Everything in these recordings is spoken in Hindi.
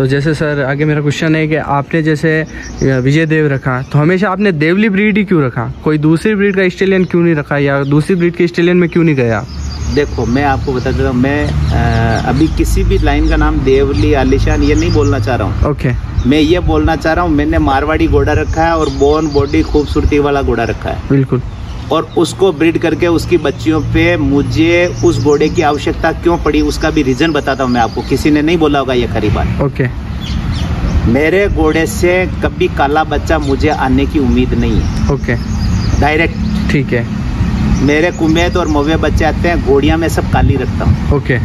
तो जैसे सर आगे मेरा क्वेश्चन है कि आपने जैसे विजय देव रखा, तो हमेशा आपने देवली ब्रीड ही क्यों रखा? कोई दूसरी ब्रीड का स्टेलियन क्यों नहीं रखा, या दूसरी ब्रीड के स्टेलियन में क्यों नहीं गया? देखो मैं आपको बता देता हूँ, मैं अभी किसी भी लाइन का नाम देवली आलिशान ये नहीं बोलना चाह रहा हूँ। ओके। मैं ये बोलना चाह रहा हूँ, मैंने मारवाड़ी घोड़ा रखा है और बोन बॉडी खूबसूरती वाला घोड़ा रखा है। बिल्कुल। और उसको ब्रीड करके उसकी बच्चियों पे मुझे उस घोड़े की आवश्यकता क्यों पड़ी, उसका भी रीजन बताता हूँ मैं आपको। किसी ने नहीं बोला होगा ये खरी बात। ओके। मेरे घोड़े से कभी काला बच्चा मुझे आने की उम्मीद नहीं है। ओके। डायरेक्ट। ठीक है। मेरे कुमेत और मवे बच्चे आते हैं, घोड़ियाँ में सब काली रखता हूँ। ओके।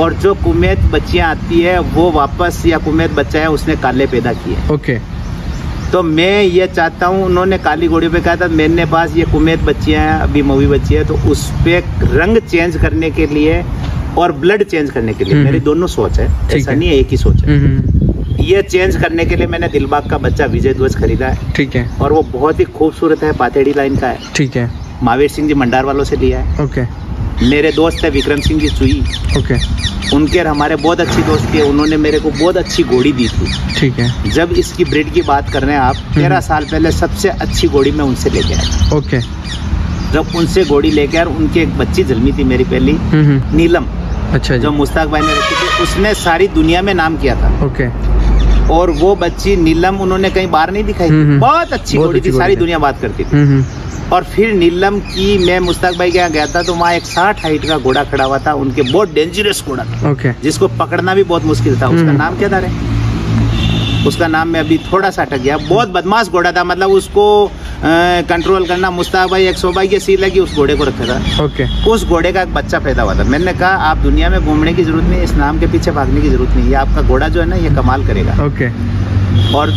और जो कुमेत बच्चियाँ आती है वो वापस, या कुमेत बच्चा है उसने काले पैदा किए। ओके। तो मैं ये चाहता हूँ, उन्होंने काली घोड़ी पे कहा था मेरे पास ये कुमेत बच्चियाँ हैं, अभी मवी बच्ची है, तो उस पे रंग चेंज करने के लिए और ब्लड चेंज करने के लिए मेरी दोनों सोच है, ऐसा नहीं है एक ही सोच है। ये चेंज करने के लिए मैंने दिलबाग का बच्चा विजय ध्वज खरीदा है। ठीक है। और वो बहुत ही खूबसूरत है, पाथेड़ी लाइन का है। ठीक है। महावीर सिंह जी मंडार वालों से लिया है। ओके। मेरे दोस्त है विक्रम सिंह जी चुई। ओके। उनके और हमारे बहुत अच्छी दोस्ती है, उन्होंने मेरे को बहुत अच्छी घोड़ी दी थी। ठीक है। जब इसकी ब्रीड की बात कर रहे हैं आप, 13 साल पहले सबसे अच्छी घोड़ी मैं उनसे लेके आया। ओके। जब उनसे घोड़ी लेके आया, उनकी एक बच्ची जन्मी थी मेरी पहली, नीलम। अच्छा जी। जो मुश्ताक भाई ने रखी थी, उसने सारी दुनिया में नाम किया था। ओके। और वो बच्ची नीलम उन्होंने कहीं बाहर नहीं दिखाई थी। बहुत अच्छी घोड़ी थी, सारी दुनिया बात करती थी। और फिर नीलम की मैं मुश्ताक भाई के यहाँ गया था, तो वहाँ एक 60 हाइट का घोड़ा खड़ा हुआ था, उनके बहुत डेंजरस घोड़ा था। ओके। जिसको पकड़ना भी बहुत मुश्किल था। उसका नाम क्या था रे? उसका नाम मैं अभी थोड़ा सा अटक गया। बहुत बदमाश घोड़ा था, मतलब उसको कंट्रोल करना मुश्ताक भाई, एक सौभाग्य सी लगी उस घोड़े को रखा था। ओके। उस घोड़े का एक बच्चा पैदा हुआ था। मैंने कहा आप दुनिया में घूमने की जरूरत नहीं, इस नाम के पीछे भागने की जरूरत नहीं, ये आपका घोड़ा जो है ना ये कमाल करेगा। ओके। और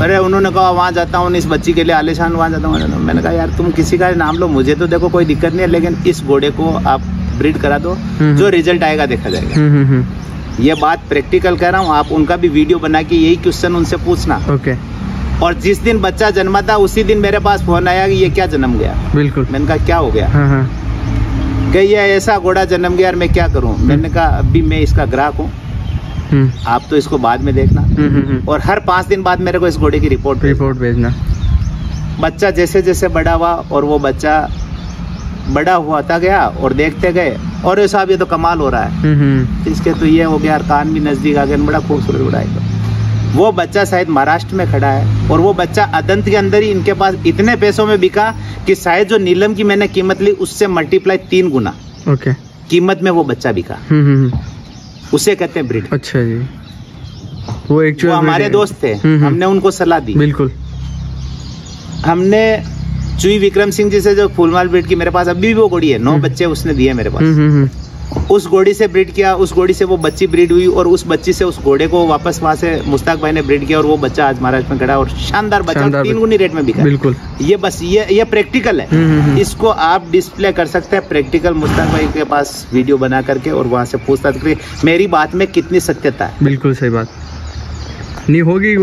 अरे उन्होंने कहा वहाँ जाता हूँ इस बच्ची के लिए, आलिशान वहाँ जाता हूँ। मैंने कहा यार तुम किसी का नाम लो, मुझे तो देखो कोई दिक्कत नहीं है, लेकिन इस घोड़े को आप ब्रीड करा दो, जो रिजल्ट आएगा देखा जाएगा। ये बात प्रैक्टिकल कह रहा हूँ, आप उनका भी वीडियो बना के यही क्वेश्चन उनसे पूछना। ओके। और जिस दिन बच्चा जन्मा था उसी दिन मेरे पास फोन आया कि ये क्या जन्म गया। बिल्कुल। मैंने कहा क्या हो गया? कि ये ऐसा घोड़ा जन्म गया, मैं क्या करूँ? मैंने कहा अभी मैं इसका ग्राहक हूँ, आप तो इसको बाद में देखना। और हर 5 दिन बाद मेरे को इस घोड़े की रिपोर्ट भेजना। बच्चा जैसे जैसे बड़ा हुआ और वो बच्चा बड़ा हुआ गया और देखते गए, और ये साहब ये तो कमाल हो रहा है, इसके तो ये हो गया, कान भी नजदीक आ गया, बड़ा खूबसूरत घोड़ा है। वो बच्चा शायद महाराष्ट्र में खड़ा है, और वो बच्चा अदंत के अंदर ही इनके पास इतने पैसों में बिका कि शायद जो नीलम की मैंने कीमत ली उससे मल्टीप्लाई 3 गुना ओके कीमत में वो बच्चा बिका। उसे कहते हैं ब्रीड। अच्छा जी। वो एक्चुअली हमारे दोस्त थे, हमने उनको सलाह दी। बिल्कुल। हमने चुई विक्रम सिंह जी से जो फूलमाल ब्रीड की, मेरे पास अभी भी वो घोड़ी है, 9 बच्चे उसने दिए मेरे पास। उस घोड़ी से ब्रीड किया, उस घोड़ी से वो बच्ची ब्रीड हुई, और उस बच्ची से उस घोड़े को वापस वहाँ से मुश्ताक भाई ने ब्रीड किया, और वो बच्चा आज महाराष्ट्र में खड़ा और शानदार बच्चा 3 गुनी रेट में बिका। बिल्कुल। ये बस ये प्रैक्टिकल है। इसको आप डिस्प्ले कर सकते हैं प्रैक्टिकल, मुश्ताक भाई के पास वीडियो बना करके, और वहाँ से पूछताछ करके मेरी बात में कितनी सत्यता है। बिल्कुल सही बात नहीं होगी।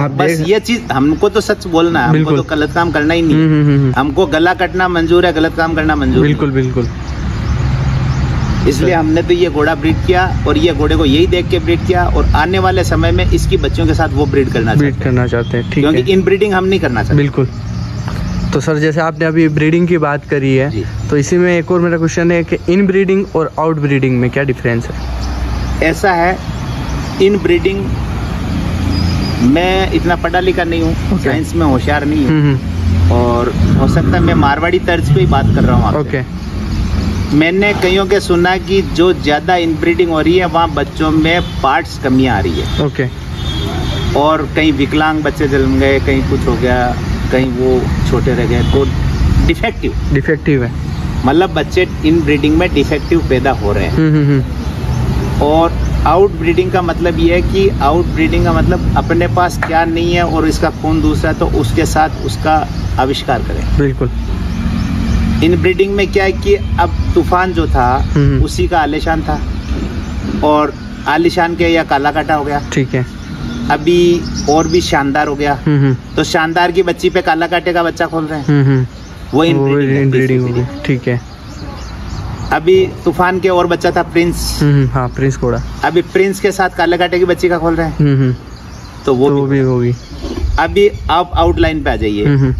आप बस ये चीज हमको तो सच बोलना है, हमको तो गलत काम करना ही नहीं। हमको गला कटना मंजूर है, गलत काम करना मंजूर। बिल्कुल बिल्कुल। इसलिए हमने तो ये घोड़ा ब्रीड किया, और ये घोड़े को यही देख के ब्रीड किया, और आने वाले समय में इसकी बच्चों के साथ वो ब्रीड करना चाहते हैं। ठीक है, क्योंकि इन ब्रीडिंग हम नहीं करना चाहते। बिल्कुल। तो सर जैसे आपने अभी ब्रीडिंग की बात करी है, तो इसी में एक और मेरा क्वेश्चन है कि इन ब्रीडिंग और आउट ब्रीडिंग में क्या डिफरेंस है? ऐसा है, इन ब्रीडिंग मैं इतना पढ़ा लिखा नहीं हूँ, साइंस में होशियार नहीं हूँ, और हो सकता है मैं मारवाड़ी तर्ज पे ही बात कर रहा हूँ आपसे। मैंने कईयों के सुना कि जो ज्यादा इनब्रीडिंग हो रही है वहाँ बच्चों में पार्ट्स कमियां आ रही है। ओके। और कहीं विकलांग बच्चे जन्म गए, कहीं कुछ हो गया, कहीं वो छोटे रह गए, तो डिफेक्टिव है, मतलब बच्चे इनब्रीडिंग में डिफेक्टिव पैदा हो रहे हैं। और आउट ब्रीडिंग का मतलब ये है कि आउट ब्रीडिंग का मतलब अपने पास क्या नहीं है और इसका खून दूसरा है, तो उसके साथ उसका आविष्कार करें। बिल्कुल। इन ब्रीडिंग में क्या है कि अब तूफान जो था उसी का आलिशान था, और आलिशान के या काला काटा हो गया। ठीक है। अभी और भी शानदार हो गया, तो शानदार की बच्ची पे काला काटे का बच्चा खोल रहे हैं, वो इन ब्रीडिंग होगी। ठीक है। अभी तूफान के और बच्चा था प्रिंस। हाँ, प्रिंस घोड़ा। अभी प्रिंस के साथ काले कांटे की बच्ची का खोल रहे हैं। तो वो भी होगी। अभी आप आउटलाइन पे आ जाइए।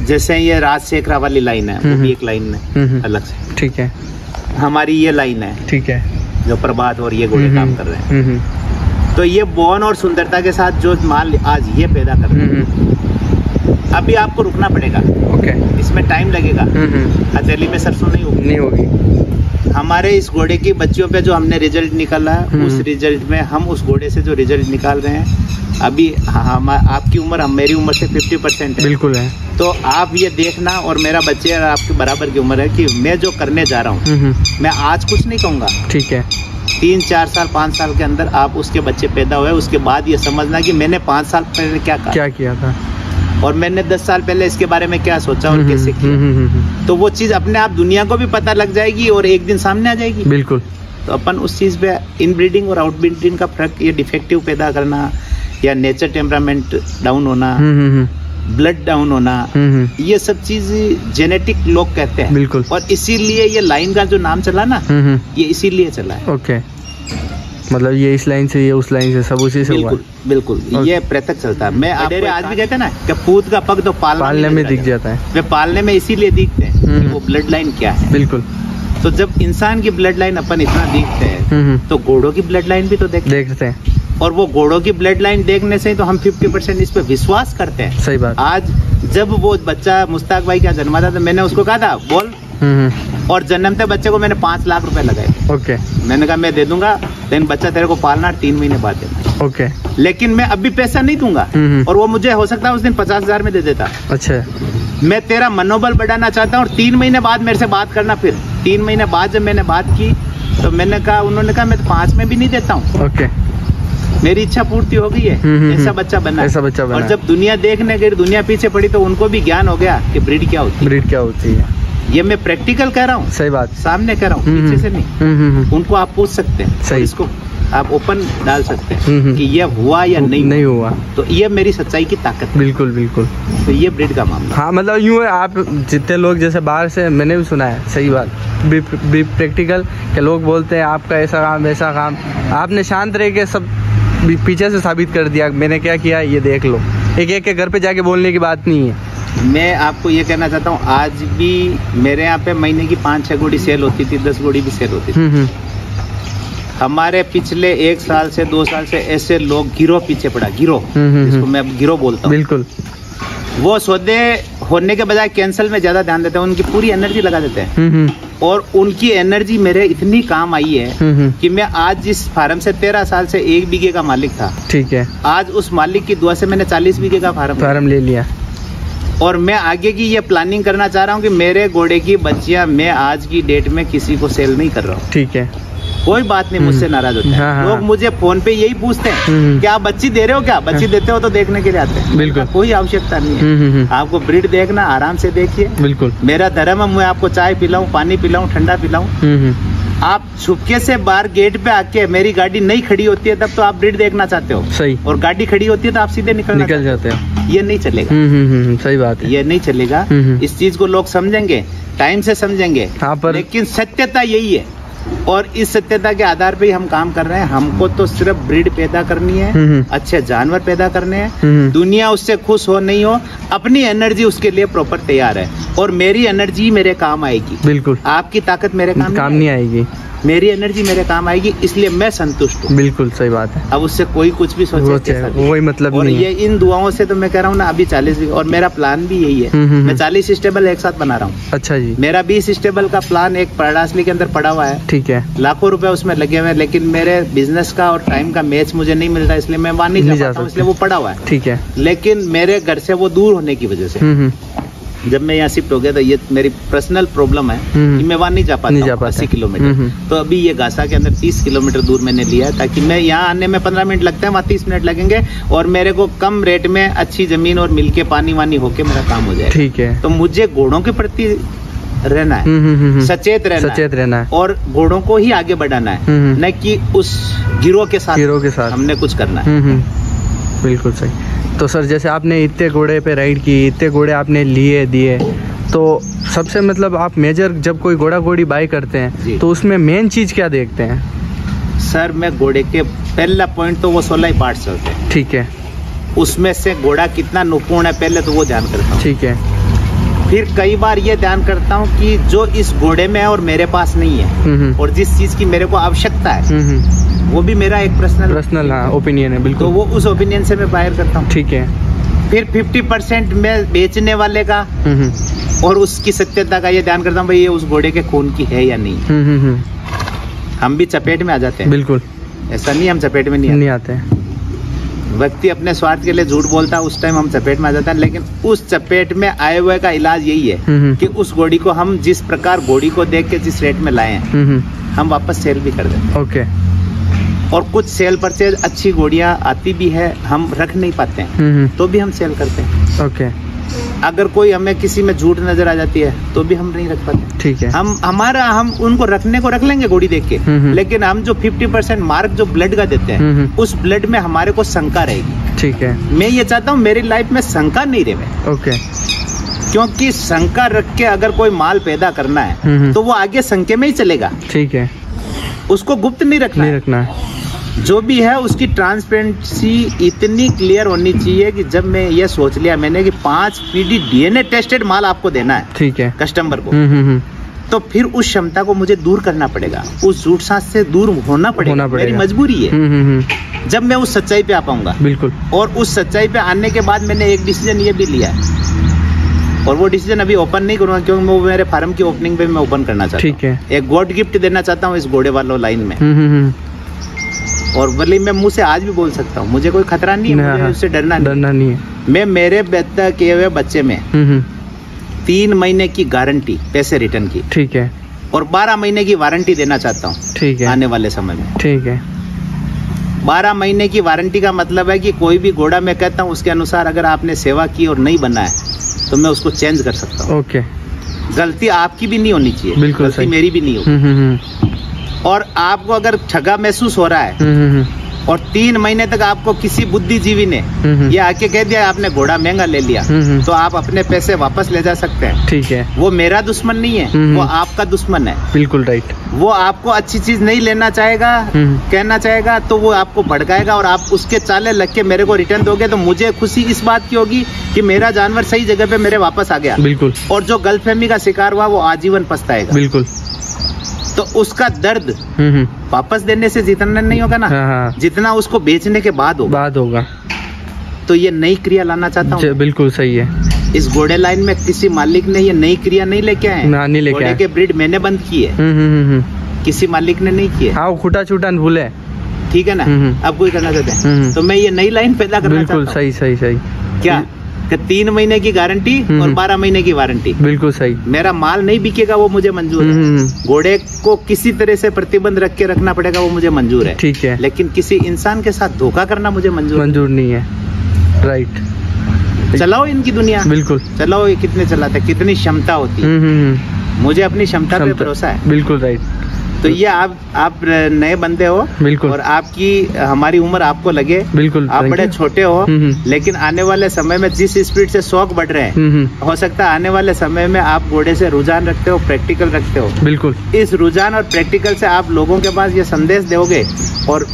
जैसे ये राजशेखरा वाली लाइन है, वो भी एक लाइन है अलग से। ठीक है। हमारी ये लाइन है, ठीक है, जो प्रभात और ये घोड़े काम कर रहे हैं। तो ये बौन और सुंदरता के साथ जो माल आज ये पैदा कर रहे हैं, अभी आपको रुकना पड़ेगा। ओके। इसमें टाइम लगेगा। हथेली में सरसों नहीं होगी। हमारे इस घोड़े की बच्चियों पे जो हमने रिजल्ट निकाला, उस रिजल्ट में हम उस घोड़े से जो रिजल्ट निकाल रहे हैं, अभी हम आपकी उम्र मेरी उम्र से 50% है। बिल्कुल है। तो आप ये देखना, और मेरा बच्चे आपके बराबर की उम्र है, कि मैं जो करने जा रहा हूँ, मैं आज कुछ नहीं कहूँगा। ठीक है। 3, 4 साल, 5 साल के अंदर आप उसके बच्चे पैदा हुए, उसके बाद ये समझना कि मैंने 5 साल पहले क्या किया था, और मैंने 10 साल पहले इसके बारे में क्या सोचा और कैसे किया। तो वो चीज़ अपने आप दुनिया को भी पता लग जाएगी और एक दिन सामने आ जाएगी। बिल्कुल। तो अपन उस चीज़ पे इनब्रीडिंग और आउटब्रीडिंग का फर्क, ये डिफेक्टिव पैदा करना या नेचर टेम्परामेंट डाउन होना, ब्लड डाउन होना, ये सब चीज जेनेटिक लोग कहते हैं। बिल्कुल। और इसीलिए ये लाइन का जो नाम चला ना, ये इसीलिए चला है। ओके। मतलब ये इस लाइन से, ये उस लाइन से, सब उसी से हुआ। बिल्कुल। ये पृथक चलता है। मैं आज भी कहते हैं ना कि पूत का पग तो पालने में दिख जाता है। वे पालने में इसीलिए दिखते हैं कि वो ब्लड लाइन क्या है। बिल्कुल। तो जब इंसान की ब्लड लाइन अपन इतना देखते हैं, तो घोड़ों की ब्लड लाइन भी तो देखते हैं। और वो घोड़ों की ब्लड लाइन देखने से ही तो हम 50% इस पे विश्वास करते हैं। सही बात। आज जब वो बच्चा मुश्ताक भाई का जन्मा था, तो मैंने उसको कहा था बोल, और जन्मते बच्चे को मैंने 5 लाख रुपए लगाए। ओके। मैंने कहा मैं दे दूंगा, लेकिन बच्चा तेरे को पालना 3 महीने बाद देना। ओके। लेकिन मैं अभी पैसा नहीं दूंगा, और वो मुझे हो सकता है उस दिन 50,000 में दे देता। अच्छा। मैं तेरा मनोबल बढ़ाना चाहता हूँ, और 3 महीने बाद मेरे से बात करना। फिर 3 महीने बाद जब मैंने बात की, तो मैंने कहा, उन्होंने कहा मैं तो 5 में भी नहीं देता हूँ। ओके। मेरी इच्छा पूर्ति हो गई है, ऐसा बच्चा बना। और जब दुनिया देखने गई, दुनिया पीछे पड़ी, तो उनको भी ज्ञान हो गया कि ब्रीड क्या होती है। ये मैं प्रैक्टिकल कह रहा हूँ। सही बात। सामने कह रहा हूँ, पीछे से नहीं। उनको आप पूछ सकते हैं। सही। इसको आप ओपन डाल सकते हैं कि ये हुआ या नहीं हुआ। तो ये मेरी सच्चाई की ताकत है। बिल्कुल बिल्कुल। तो ये ब्रीड का मामला। हाँ, मतलब यूँ है, आप जितने लोग जैसे बाहर से, मैंने भी सुना है, सही बात, प्रैक्टिकल के लोग बोलते हैं आपका ऐसा काम वैसा काम, आपने शांत रह के सब पीछे से साबित कर दिया मैंने क्या किया, ये देख लो। एक के घर पे जाके बोलने की बात नहीं है। मैं आपको ये कहना चाहता हूँ, आज भी मेरे यहाँ पे महीने की 5-6 घोड़ी सेल होती थी, 10 घोड़ी भी सेल होती थी। हमारे पिछले 1 साल से 2 साल से ऐसे लोग गिरोह पीछे पड़ा, गिरोह, जिसको मैं गिरोह बोलता हूँ। बिल्कुल। वो सौदे होने के बजाय कैंसल में ज्यादा ध्यान देते हैं, उनकी पूरी एनर्जी लगा देते हैं। और उनकी एनर्जी मेरे इतनी काम आई है कि मैं आज जिस फार्म से 13 साल से 1 बीघे का मालिक था, ठीक है, आज उस मालिक की दुआ से मैंने 40 बीघे का फार्म ले लिया। और मैं आगे की ये प्लानिंग करना चाह रहा हूँ कि मेरे घोड़े की बच्चियां मैं आज की डेट में किसी को सेल नहीं कर रहा हूँ। ठीक है। कोई बात नहीं, मुझसे नाराज होते हैं लोग। मुझे फोन पे यही पूछते हैं कि आप बच्ची दे रहे हो क्या? बच्ची देते हो तो देखने के लिए आते हैं। बिल्कुल। कोई आवश्यकता नहीं है। आपको ब्रीड देखना, आराम से देखिए। बिल्कुल। मेरा धर्म है, मैं आपको चाय पिलाऊं, पानी पिलाऊं, ठंडा पिलाऊं। आप छुपके से बाहर गेट पे आके, मेरी गाड़ी नहीं खड़ी होती है तब तो आप ब्रीड देखना चाहते हो। सही। और गाड़ी खड़ी होती है तो आप सीधे निकल जाते हो। ये नहीं चलेगा। सही बात है। ये नहीं चलेगा। इस चीज को लोग समझेंगे, टाइम से समझेंगे। लेकिन सत्यता यही है, और इस सत्यता के आधार पे ही हम काम कर रहे हैं। हमको तो सिर्फ ब्रीड पैदा करनी है, अच्छे जानवर पैदा करने हैं। दुनिया उससे खुश हो नहीं हो, अपनी एनर्जी उसके लिए प्रॉपर तैयार है। और मेरी एनर्जी मेरे काम आएगी। बिल्कुल। आपकी ताकत मेरे काम नहीं आएगी। मेरी एनर्जी मेरे काम आएगी, इसलिए मैं संतुष्ट हूँ। बिल्कुल सही बात है। अब उससे कोई कुछ भी सोचे वही मतलब नहीं है। ये इन दुआओं से तो मैं कह रहा हूँ ना, अभी 40, और मेरा प्लान भी यही है। मैं 40 स्टेबल एक साथ बना रहा हूँ। अच्छा जी। मेरा 20 स्टेबल का प्लान एक परडासली के अंदर पड़ा हुआ है। ठीक है। लाखों रुपए उसमें लगे हुए हैं, लेकिन मेरे बिजनेस का और टाइम का मैच मुझे नहीं मिल रहा, इसलिए मैं वहाँ नहीं जा पाता, इसलिए वो पड़ा हुआ है। ठीक है। लेकिन मेरे घर से वो दूर होने की वजह से जब मैं यहाँ शिफ्ट हो गया, तो ये मेरी पर्सनल प्रॉब्लम है कि मैं वहाँ नहीं जा पाता 80 किलोमीटर। तो अभी ये गासा के अंदर 30 किलोमीटर दूर मैंने लिया है, ताकि मैं यहाँ आने में 15 मिनट लगता है, वहाँ 30 मिनट लगेंगे, और मेरे को कम रेट में अच्छी जमीन और मिल के पानी वानी होके मेरा काम हो जाए। ठीक है। तो मुझे घोड़ों के प्रति रहना है, सचेत रहना है, और घोड़ों को ही आगे बढ़ाना है, न कि उस गिरोह के साथ हमने कुछ करना है। बिल्कुल सही। तो सर, जैसे आपने इतने घोड़े पे राइड की, इतने घोड़े आपने लिए दिए, तो सबसे मतलब आप मेजर जब कोई घोड़ा घोड़ी बाय करते हैं तो उसमें मेन चीज क्या देखते हैं? सर मैं घोड़े के पहला पॉइंट तो वो 16 ही पार्ट्स होते हैं। ठीक है। उसमें से घोड़ा कितना निपुण है पहले तो वो ध्यान करता हूँ। ठीक है। फिर कई बार ये ध्यान करता हूँ कि जो इस घोड़े में है और मेरे पास नहीं है, और जिस चीज की मेरे को आवश्यकता है वो भी मेरा एक पर्सनल ओपिनियन है। बिल्कुल। तो वो उस ओपिनियन से मैं बाहर करता हूँ। ठीक है। फिर 50% मैं बेचने वाले का और उसकी सत्यता का ये ध्यान करता हूँ, भाई ये उस घोड़े के खून की है या नहीं। हम भी चपेट में आ जाते हैं। बिल्कुल। ऐसा नहीं हम चपेट में नहीं आते हैं। व्यक्ति अपने स्वार्थ के लिए झूठ बोलता है, उस टाइम हम चपेट में आ जाते हैं। लेकिन उस चपेट में आए हुए का इलाज यही है कि उस घोड़ी को हम जिस प्रकार घोड़ी को देख के जिस रेट में लाए हैं हम वापस सेल भी कर देते हैं। ओके। और कुछ सेल परचेज अच्छी घोड़ियां आती भी है, हम रख नहीं पाते हैं तो भी हम सेल करते हैं। ओके। अगर कोई हमें किसी में झूठ नजर आ जाती है तो भी हम नहीं रख पाते। ठीक है। हम उनको रखने को रख लेंगे घोड़ी देख के, लेकिन हम जो 50% मार्क जो ब्लड का देते हैं उस ब्लड में हमारे को शंका रहेगी। ठीक है। मैं ये चाहता हूँ मेरी लाइफ में शंका नहीं रहे। ओके। क्योंकि शंका रख के अगर कोई माल पैदा करना है तो वो आगे शंके में ही चलेगा। ठीक है। उसको गुप्त नहीं रखना है। जो भी है उसकी ट्रांसपेरेंसी इतनी क्लियर होनी चाहिए कि जब मैं ये सोच लिया मैंने कि 5 पीढ़ी डीएनए टेस्टेड माल आपको देना है। ठीक है। कस्टमर को तो फिर उस क्षमता को मुझे दूर करना पड़ेगा, उस झूठ सांस से दूर होना पड़ेगा। मेरी मजबूरी है। जब मैं उस सच्चाई पे आ पाऊंगा। बिल्कुल। और उस सच्चाई पे आने के बाद मैंने एक डिसीजन ये भी लिया है, और वो डिसीजन अभी ओपन नहीं करूंगा क्योंकि वो मेरे फार्म की ओपनिंग पे मैं ओपन करना चाहता हूँ। ठीक है। एक गॉड गिफ्ट देना चाहता हूँ इस घोड़े वालों लाइन में। और भले मैं मुंह से आज भी बोल सकता हूँ, मुझे कोई खतरा नहीं है, मुझे उससे डरना नहीं है। मैं मेरे पैदा किए हुए बच्चे में 3 महीने की गारंटी पैसे रिटर्न की। ठीक है। और 12 महीने की वारंटी देना चाहता हूँ। ठीक है। आने वाले समय में। ठीक है। 12 महीने की वारंटी का मतलब है कि कोई भी घोड़ा मैं कहता हूँ उसके अनुसार अगर आपने सेवा की और नहीं बना है तो मैं उसको चेंज कर सकता हूँ। ओके। गलती आपकी भी नहीं होनी चाहिए। बिल्कुल। गलती मेरी भी नहीं होगी। और आपको अगर ठगा महसूस हो रहा है और 3 महीने तक आपको किसी बुद्धिजीवी ने ये आके कह दिया आपने घोड़ा महंगा ले लिया, तो आप अपने पैसे वापस ले जा सकते हैं। ठीक है। वो मेरा दुश्मन नहीं है, वो आपका दुश्मन है। बिल्कुल राइट। वो आपको अच्छी चीज नहीं लेना चाहेगा, कहना चाहेगा तो वो आपको भड़काएगा और आप उसके चाले लग के मेरे को रिटर्न दोगे तो मुझे खुशी इस बात की होगी कि मेरा जानवर सही जगह पे मेरे वापस आ गया। बिल्कुल। और जो गलतफहमी का शिकार हुआ वो आजीवन पछताएगा। बिल्कुल। तो उसका दर्द वापस देने से जितना नहीं होगा ना, जितना उसको बेचने के बाद होगा। तो ये नई क्रिया लाना चाहता हूँ। बिल्कुल सही है। इस घोड़े लाइन में किसी मालिक ने ये नई क्रिया नहीं लेके आए। घोड़े के ब्रीड मैंने बंद की है, किसी मालिक ने नहीं किए। हाँ, खुटा छूटा भूले। ठीक है ना। अब कोई करना चाहते हैं तो मैं ये नई लाइन पैदा करना चाहता हूँ। बिल्कुल सही सही। क्या 3 महीने की गारंटी और 12 महीने की वारंटी। बिल्कुल सही। मेरा माल नहीं बिकेगा वो मुझे मंजूर है। घोड़े को किसी तरह से प्रतिबंध रख के रखना पड़ेगा वो मुझे मंजूर है। ठीक है। लेकिन किसी इंसान के साथ धोखा करना मुझे मंजूर नहीं है। राइट। चलाओ इनकी दुनिया। बिल्कुल। चलाओ, ये कितने चलाते, कितनी क्षमता होती है। मुझे अपनी क्षमता पे भरोसा है। बिल्कुल राइट। तो ये आप नए बंदे हो। बिल्कुल। और आपकी हमारी उम्र आपको लगे। बिल्कुल। आप बड़े छोटे हो, लेकिन आने वाले समय में जिस स्पीड से शौक बढ़ रहे हैं हो सकता है आने वाले समय में आप घोड़े से रुझान रखते हो, प्रैक्टिकल रखते हो। बिल्कुल। इस रुझान और प्रैक्टिकल से आप लोगों के पास ये संदेश दोगे और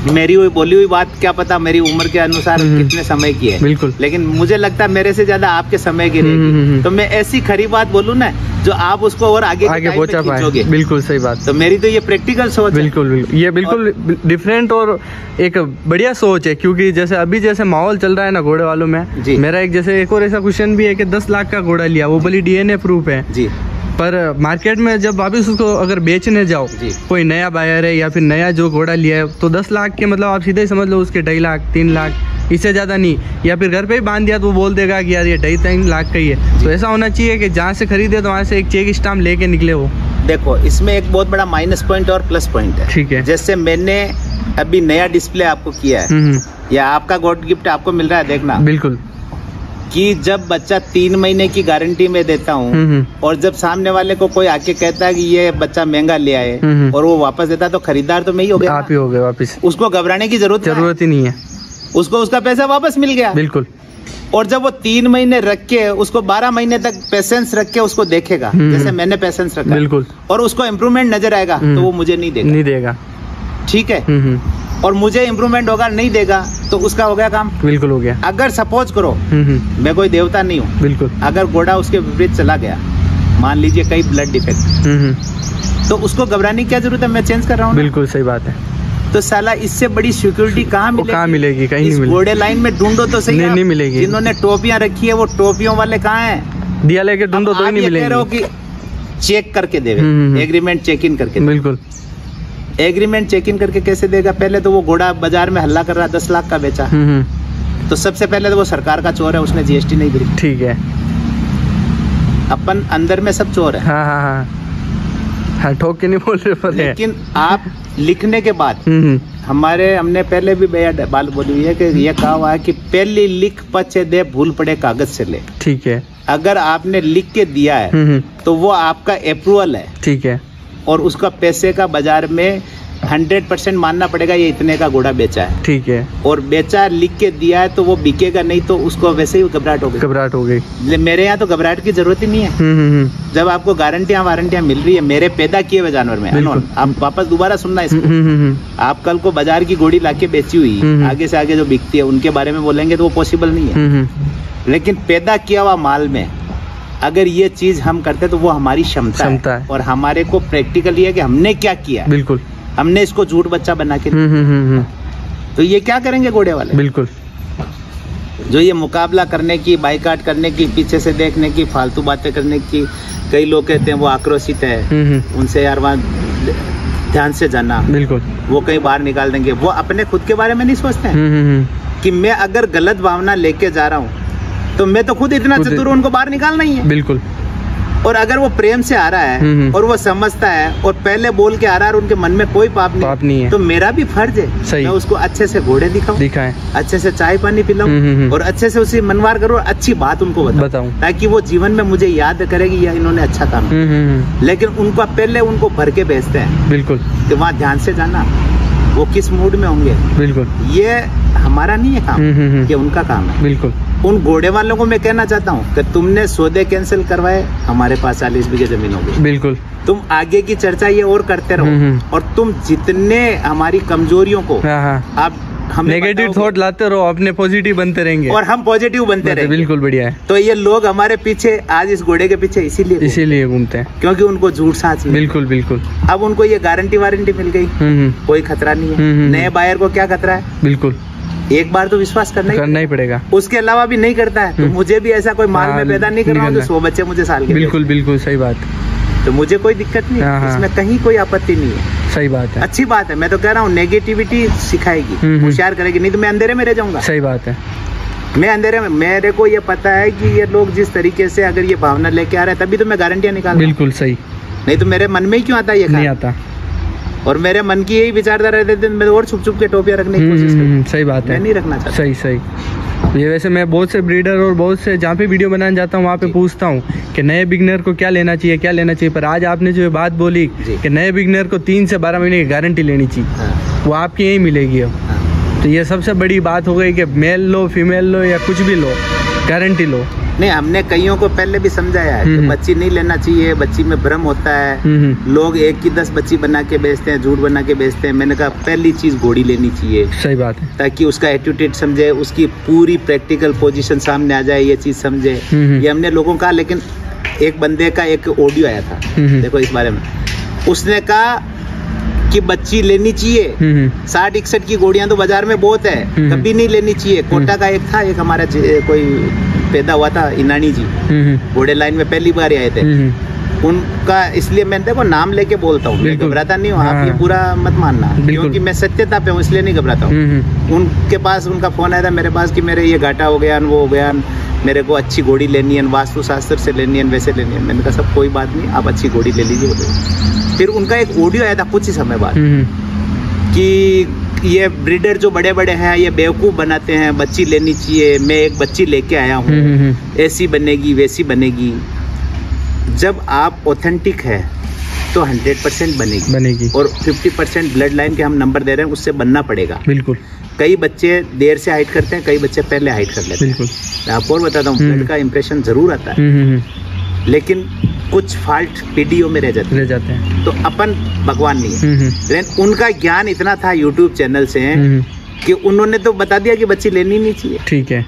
मेरी हुई बोली हुई बात क्या पता मेरी उम्र के अनुसार कितने समय की है। बिल्कुल। लेकिन मुझे लगता है मेरे से ज्यादा आपके समय की रहेगी। तो मैं ऐसी खरी बात बोलूँ ना जो आप उसको और आगे पहुंचा पाओगे। बिल्कुल सही बात। तो मेरी तो ये प्रैक्टिकल सोच है। बिल्कुल। ये बिल्कुल डिफरेंट और एक बढ़िया सोच है, क्योंकि जैसे माहौल चल रहा है ना घोड़े वालों में। मेरा एक और ऐसा क्वेश्चन भी है कि 10 लाख का घोड़ा लिया, वो भली डीएनए प्रूफ है जी, पर मार्केट में जब वापिस उसको अगर बेचने जाओ, कोई नया बायर है या फिर नया जो घोड़ा लिया है तो 10 लाख के मतलब आप सीधे ही समझ लो उसके 2.5 लाख 3 लाख, इससे ज़्यादा नहीं। या फिर घर पे ही बांध दिया तो वो बोल देगा कि यार ये 2.5-3 लाख का ही है। तो ऐसा होना चाहिए कि जहाँ से खरीदे तो वहाँ से एक चेक स्टाम्प लेके निकले वो। देखो, इसमें एक बहुत बड़ा माइनस पॉइंट और प्लस पॉइंट है। ठीक है। जैसे मैंने अभी नया डिस्प्ले आपको किया है या आपका गॉड गिफ्ट आपको मिल रहा है, देखना। बिल्कुल। कि जब बच्चा 3 महीने की गारंटी में देता हूँ और जब सामने वाले को कोई आके कहता है कि ये बच्चा महंगा ले आए और वो वापस देता है तो खरीदार तो मैं ही हो गया। आप ही हो गए वापस। उसको घबराने की जरूरत ही नहीं है, उसको उसका पैसा वापस मिल गया। बिल्कुल। और जब वो 3 महीने रख के उसको 12 महीने तक पेशेंस रख के उसको देखेगा, जैसे मैंने पेशेंस रखा, बिल्कुल, और उसको इम्प्रूवमेंट नजर आएगा, तो वो मुझे नहीं देगा। ठीक है। और मुझे इम्प्रूवमेंट होगा नहीं देगा तो उसका हो गया काम। बिल्कुल हो गया। अगर सपोज करो मैं कोई देवता नहीं हूँ, बिल्कुल, अगर घोड़ा उसके विपरीत चला गया, मान लीजिए कई ब्लड डिफेक्ट, तो उसको घबराने की क्या जरूरत है, मैं चेंज कर रहा हूँ। बिल्कुल सही बात है। तो साला इससे बड़ी सिक्योरिटी कहाँ मिलेगी? कहीं नहीं मिलेगी। घोड़े लाइन में ढूंढो तो सही, नहीं मिलेगी। जिन्होंने टोपियां रखी है वो टोपियों वाले कहाँ हैं? दिया लेके ढूंढो तो नहीं मिलेगी। कह रहे हो कि चेक करके देवे, एग्रीमेंट चेक इन करके। बिल्कुल, एग्रीमेंट चेक इन करके कैसे देगा? पहले तो वो घोड़ा बाजार में हल्ला कर रहा, 10 लाख का बेचा, तो सबसे पहले तो वो सरकार का चोर है, उसने जीएसटी नहीं दी। ठीक है, अपन अंदर में सब चोर है। हाँ, ठोक के नहीं बोल रहे पर, लेकिन आप लिखने के बाद हमने पहले भी बात बोली हुई है कि ये कहा हुआ है कि पहली लिख पचे दे, भूल पड़े कागज से ले। ठीक है, अगर आपने लिख के दिया है तो वो आपका अप्रूवल है। ठीक है, और उसका पैसे का बाजार में 100% मानना पड़ेगा, ये इतने का घोड़ा बेचा है। ठीक है, और बेचा लिख के दिया है तो वो बिकेगा नहीं, तो उसको वैसे ही घबराहट हो गई। मेरे यहाँ तो घबराहट की जरूरत ही नहीं है। जब आपको गारंटियां वारंटियां मिल रही है मेरे पैदा किए हुए जानवर में, आप वापस दोबारा सुनना इसको। आप कल को बाजार की घोड़ी लाके बेची हुई आगे से आगे जो बिकती है उनके बारे में बोलेंगे तो वो पॉसिबल नहीं है। लेकिन पैदा किया हुआ माल में अगर ये चीज हम करते तो वो हमारी क्षमता है, और हमारे को प्रैक्टिकल ये है कि हमने क्या किया। बिल्कुल, हमने इसको झूठ बच्चा बना के तो ये क्या करेंगे घोड़े वाले? बिल्कुल, जो ये मुकाबला करने की, बाइकाट करने की, पीछे से देखने की, फालतू बातें करने की, कई लोग कहते हैं वो आक्रोशित है, उनसे यार वहाँ ध्यान से जाना। बिल्कुल, वो कहीं बाहर निकाल देंगे। वो अपने खुद के बारे में नहीं सोचते हैं कि मैं अगर गलत भावना लेके जा रहा हूँ तो मैं तो खुद इतना चतुर हूं, उनको बाहर निकालना ही है। बिल्कुल, और अगर वो प्रेम से आ रहा है और वो समझता है और पहले बोल के आ रहा है और उनके मन में कोई पाप नहीं है, तो मेरा भी फर्ज है मैं उसको अच्छे से घोड़े दिखाएं, अच्छे से चाय पानी पिलाऊं और अच्छे से उसे मनवार करूं, अच्छी बात उनको बताऊं, ताकि वो जीवन में मुझे याद करेगी या इन्होंने अच्छा काम किया। लेकिन उनको पहले उनको भर के भेजते हैं। बिल्कुल, कि वहाँ ध्यान से जाना वो किस मूड में होंगे। बिल्कुल, ये हमारा नहीं है काम, ये उनका काम है। बिल्कुल, उन घोड़े वालों को मैं कहना चाहता हूँ कि तुमने सौदे कैंसिल करवाए, हमारे पास 40 बीघे जमीन होगी। बिल्कुल, तुम आगे की चर्चा ये और करते रहो, और तुम जितने हमारी कमजोरियों को आप हम नेगेटिव थॉट लाते रहो, अपने पॉजिटिव बनते रहेंगे और हम पॉजिटिव बनते रहेंगे। बिल्कुल बढ़िया है। तो ये लोग हमारे पीछे आज इस घोड़े के पीछे इसीलिए घूमते हैं, क्योंकि उनको झूठ साथ। बिल्कुल बिल्कुल, अब उनको ये गारंटी वारंटी मिल गई, कोई खतरा नहीं है। नए बायर को क्या खतरा है? बिल्कुल, एक बार तो विश्वास करना ही पड़ेगा, उसके अलावा भी नहीं करता है तो मुझे भी ऐसा कोई माल में पैदा नहीं कर रहा हूँ तो 100 बच्चे मुझे साल के। बिल्कुल बिल्कुल सही बात, तो मुझे कोई दिक्कत नहीं है, इसमें कहीं कोई आपत्ति नहीं है। सही बात है, अच्छी बात है। मैं तो कह रहा हूँ नेगेटिविटी सिखाएगी, होशियार करेगी, नहीं तो मैं अंधेरे में रह जाऊंगा। सही बात है, मैं अंधेरे में, मेरे को ये पता है कि ये लोग जिस तरीके से अगर ये भावना लेके आ रहे हैं तभी तो मैं गारंटियां निकाल। बिल्कुल सही, नहीं तो मेरे मन में ही क्यों आता है ये नहीं आता, और मेरे मन की यही विचारधारा रहते थे, मैं और छुप के टोपियां रखने की कोशिश करता। सही बात है, नहीं रखना चाहता। सही ये वैसे मैं बहुत से ब्रीडर और बहुत से जहाँ पे वीडियो बनाने जाता हूँ वहाँ पे पूछता हूँ कि नए बिगनर को क्या लेना चाहिए, पर आज आपने जो बात बोली कि नए बिगनर को 3 से 12 महीने की गारंटी लेनी चाहिए, वो आपकी यही मिलेगी अब। तो ये सबसे बड़ी बात हो गई कि मेल लो फीमेल लो या कुछ भी लो, गारंटी लो। नहीं, हमने कईयों को पहले भी समझाया है कि बच्ची नहीं लेना चाहिए, बच्ची में भ्रम होता है, लोग 1 की 10 बच्ची बना के बेचते हैं, झूठ बना के बेचते हैं। मैंने कहा पहली चीज घोड़ी लेनी चाहिए। सही बात है, ताकि उसका एटीट्यूड समझे, उसकी पूरी प्रैक्टिकल पोजीशन सामने आ जाए, ये चीज समझे। ये हमने लोगों का, लेकिन एक बंदे का एक ऑडियो आया था, देखो इस बारे में, उसने कहा कि बच्ची लेनी चाहिए, 60-61 की घोड़ियां तो बाजार में बहुत है, कभी नहीं लेनी चाहिए। कोटा का एक था, एक हमारा कोई पैदा हुआ था, इनानी जी, घोड़े लाइन में पहली बार आए थे, उनका, इसलिए मैं देखो नाम लेके बोलता हूँ, मैं घबराता नहीं हूँ। आप ये पूरा मत मानना, क्योंकि मैं सत्यता पे हूँ इसलिए नहीं घबराता हूँ। उनके पास उनका फोन आया था मेरे पास कि मेरे ये घाटा हो गया, वो हो गया, मेरे को अच्छी घोड़ी लेनी है, वास्तु शास्त्र से लेनी है, वैसे लेनी है। मैंने कहा सब कोई बात नहीं, आप अच्छी घोड़ी ले लीजिए। फिर उनका एक ऑडियो आया था कुछ ही समय बाद कि ये ब्रीडर जो बड़े बड़े हैं ये बेवकूफ़ बनाते हैं, बच्ची लेनी चाहिए, मैं एक बच्ची लेके आया हूँ, ऐसी बनेगी वैसी बनेगी। जब आप ऑथेंटिक है तो 100% बनेगी और 50% ब्लड लाइन के हम नंबर दे रहे हैं, उससे बनना पड़ेगा। बिल्कुल, कई बच्चे देर से हाइट करते हैं, कई बच्चे पहले हाइट कर लेते हैं। बिल्कुल। मैं आपको और बताता हूँ, ब्लड का इम्प्रेशन जरूर आता है, लेकिन कुछ फॉल्ट पीडीओ में रह जाते हैं। तो अपन भगवान नहीं है, लेकिन उनका ज्ञान इतना था यूट्यूब चैनल से कि उन्होंने तो बता दिया कि बच्ची लेनी नहीं चाहिए। ठीक है,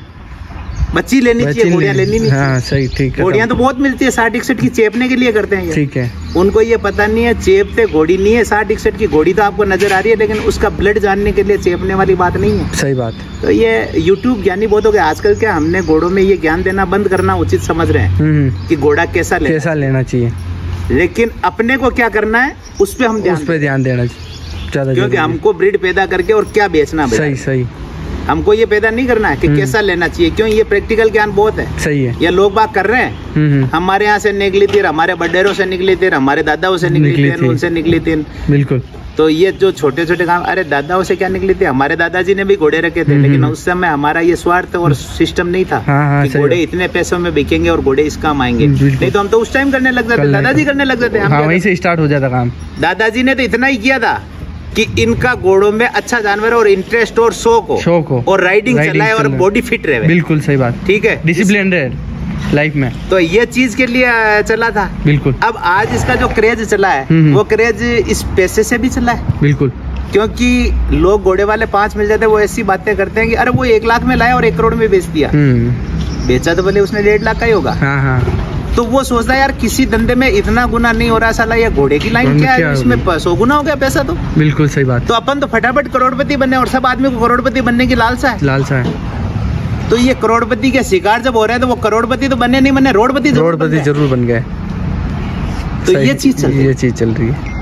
बच्ची लेनी चाहिए, घोड़ियाँ लेनी नहीं चाहिए। हाँ, सही, ठीक है। घोड़ियाँ तो बहुत मिलती है, 60-61 की चेपने के लिए करते हैं। ठीक है। उनको ये पता नहीं है चेपते घोड़ी नहीं है, 60-61 की घोड़ी तो आपको नजर आ रही है, लेकिन उसका ब्लड जानने के लिए चेपने वाली बात नहीं है। सही बात। तो ये यूट्यूब ज्ञानी बहुत हो गया आजकल। क्या हमने घोड़ों में ये ज्ञान देना बंद करना उचित समझ रहे हैं कि घोड़ा कैसा लेना चाहिए, लेकिन अपने को क्या करना है उस पर हम ध्यान देना चाहिए, क्योंकि हमको ब्रीड पैदा करके और क्या बेचना। सही। हमको ये पैदा नहीं करना है कि कैसा लेना चाहिए, क्यों, ये प्रैक्टिकल ज्ञान बहुत है। सही है। ये लोग बात कर रहे हैं, हमारे यहाँ से निकली थी, हमारे बडेरों से निकली थी, हमारे दादाओं से निकली थी, उनसे निकली थी। बिल्कुल। तो ये जो छोटे छोटे काम, अरे दादाओं से क्या निकली थी, हमारे दादाजी ने भी घोड़े रखे थे, लेकिन उस समय हमारा ये स्वार्थ और सिस्टम नहीं था कि घोड़े इतने पैसों में बिकेंगे और घोड़े इस काम आएंगे। नहीं तो हम तो उस टाइम करने लग जाते, दादाजी करने लग जाते, वहीं से स्टार्ट हो जाता काम। दादाजी ने तो इतना ही किया था कि इनका घोड़ों में अच्छा जानवर और इंटरेस्ट और शौक हो और राइडिंग चलाए और बॉडी फिट रहे। बिल्कुल सही बात। ठीक है, डिसिप्लिन रहे लाइफ में, तो ये चीज के लिए चला था। बिल्कुल। अब आज इसका जो क्रेज चला है वो क्रेज इस पैसे से भी चला है। बिल्कुल। क्योंकि लोग घोड़े वाले 5 मिल जाते हैं, वो ऐसी बातें करते हैं कि अरे वो 1 लाख में लाया और 1 करोड़ में बेच दिया। बेचा तो भले उसने 1.5 लाख का ही होगा। हाँ। तो वो सोचता है यार किसी धंधे में इतना गुना नहीं हो रहा, साला ये घोड़े की लाइन क्या है, इसमें 100 गुना हो गया पैसा। तो बिल्कुल सही बात। तो अपन तो फटाफट करोड़पति बने, और सब आदमी को करोड़पति बनने की लालसा है। तो ये करोड़पति के शिकार जब हो रहे हैं तो वो करोड़पति तो बने नहीं बने, रोडपति जरूर बन गए। तो ये चीज चल रही है।